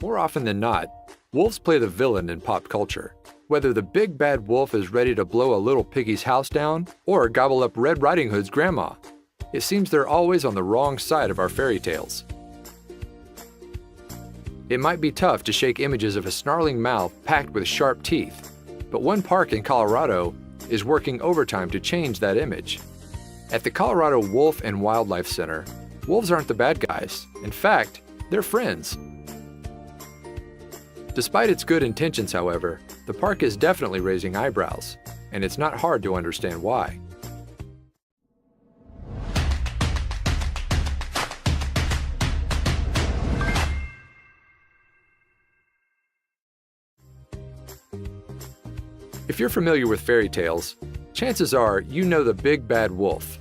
More often than not, wolves play the villain in pop culture. Whether the big bad wolf is ready to blow a little piggy's house down or gobble up Red Riding Hood's grandma, it seems they're always on the wrong side of our fairy tales. It might be tough to shake images of a snarling mouth packed with sharp teeth, but one park in Colorado is working overtime to change that image. At the Colorado Wolf and Wildlife Center, wolves aren't the bad guys. In fact, they're friends. Despite its good intentions, however, the park is definitely raising eyebrows, and it's not hard to understand why. If you're familiar with fairy tales, chances are you know the big bad wolf.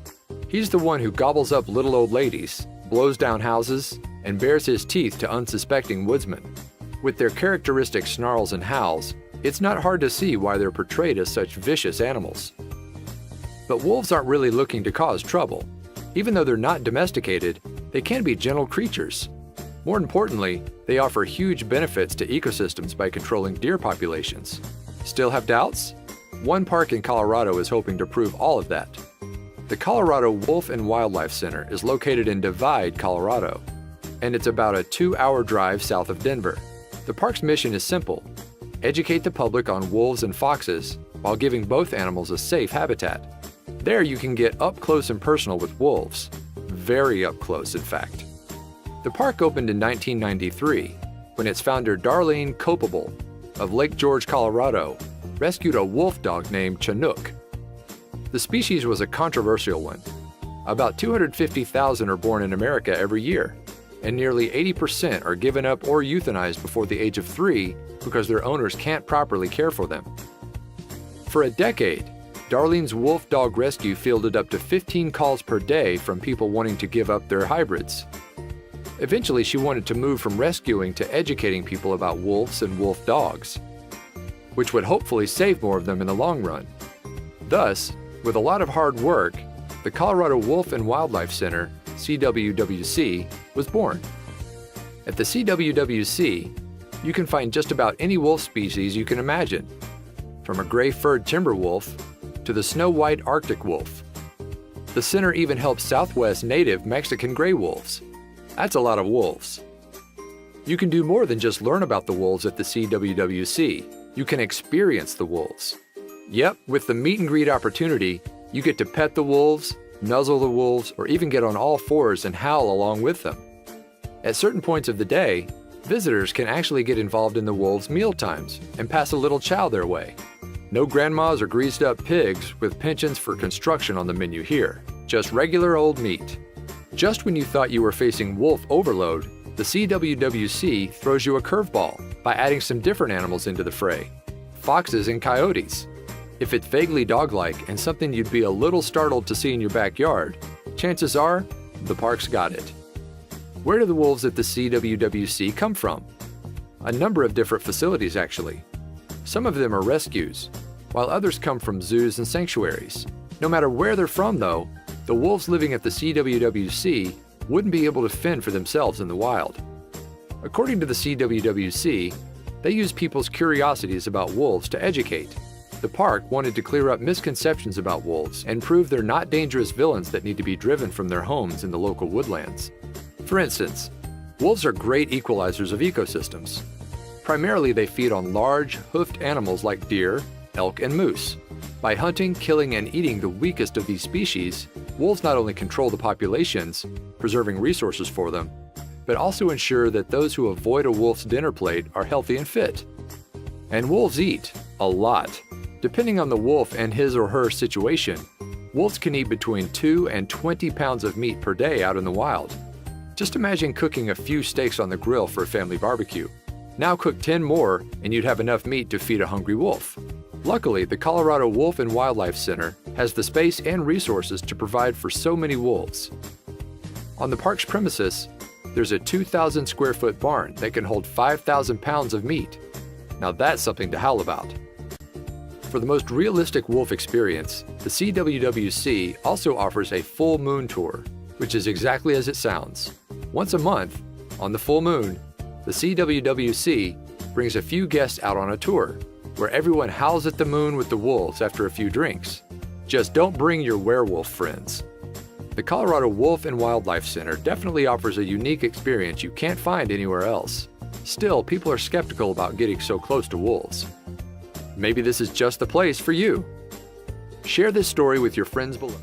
He's the one who gobbles up little old ladies, blows down houses, and bares his teeth to unsuspecting woodsmen. With their characteristic snarls and howls, it's not hard to see why they're portrayed as such vicious animals. But wolves aren't really looking to cause trouble. Even though they're not domesticated, they can be gentle creatures. More importantly, they offer huge benefits to ecosystems by controlling deer populations. Still have doubts? One park in Colorado is hoping to prove all of that. The Colorado Wolf and Wildlife Center is located in Divide, Colorado, and it's about a 2-hour drive south of Denver. The park's mission is simple: educate the public on wolves and foxes while giving both animals a safe habitat. There you can get up close and personal with wolves. Very up close, in fact. The park opened in 1993 when its founder Darlene Copable of Lake George, Colorado, rescued a wolf dog named Chinook. The species was a controversial one. About 250,000 are born in America every year, and nearly 80% are given up or euthanized before the age of 3 because their owners can't properly care for them. For a decade, Darlene's wolf dog rescue fielded up to 15 calls per day from people wanting to give up their hybrids. Eventually, she wanted to move from rescuing to educating people about wolves and wolf dogs, which would hopefully save more of them in the long run. Thus, with a lot of hard work, the Colorado Wolf and Wildlife Center, CWWC, was born. At the CWWC, you can find just about any wolf species you can imagine, from a gray-furred timber wolf to the snow-white Arctic wolf. The center even helps Southwest native Mexican gray wolves. That's a lot of wolves. You can do more than just learn about the wolves at the CWWC. You can experience the wolves. Yep, with the meet and greet opportunity, you get to pet the wolves, nuzzle the wolves, or even get on all fours and howl along with them. At certain points of the day, visitors can actually get involved in the wolves' meal times and pass a little chow their way. No grandmas or greased up pigs with penchants for construction on the menu here. Just regular old meat. Just when you thought you were facing wolf overload, the CWWC throws you a curveball by adding some different animals into the fray: foxes and coyotes. If it's vaguely dog-like and something you'd be a little startled to see in your backyard, chances are the park's got it. Where do the wolves at the CWWC come from? A number of different facilities, actually. Some of them are rescues, while others come from zoos and sanctuaries. No matter where they're from, though, the wolves living at the CWWC wouldn't be able to fend for themselves in the wild. According to the CWWC, they use people's curiosities about wolves to educate. The park wanted to clear up misconceptions about wolves and prove they're not dangerous villains that need to be driven from their homes in the local woodlands. For instance, wolves are great equalizers of ecosystems. Primarily, they feed on large, hoofed animals like deer, elk, and moose. By hunting, killing, and eating the weakest of these species, wolves not only control the populations, preserving resources for them, but also ensure that those who avoid a wolf's dinner plate are healthy and fit. And wolves eat a lot. Depending on the wolf and his or her situation, wolves can eat between 2 and 20 pounds of meat per day out in the wild. Just imagine cooking a few steaks on the grill for a family barbecue. Now cook 10 more and you'd have enough meat to feed a hungry wolf. Luckily, the Colorado Wolf and Wildlife Center has the space and resources to provide for so many wolves. On the park's premises, there's a 2,000 square foot barn that can hold 5,000 pounds of meat. Now that's something to howl about. For the most realistic wolf experience, the CWWC also offers a full moon tour, which is exactly as it sounds. Once a month, on the full moon, The CWWC brings a few guests out on a tour, where everyone howls at the moon with the wolves after a few drinks. Just don't bring your werewolf friends. The Colorado Wolf and Wildlife Center definitely offers a unique experience you can't find anywhere else. Still, people are skeptical about getting so close to wolves. Maybe this is just the place for you. Share this story with your friends below.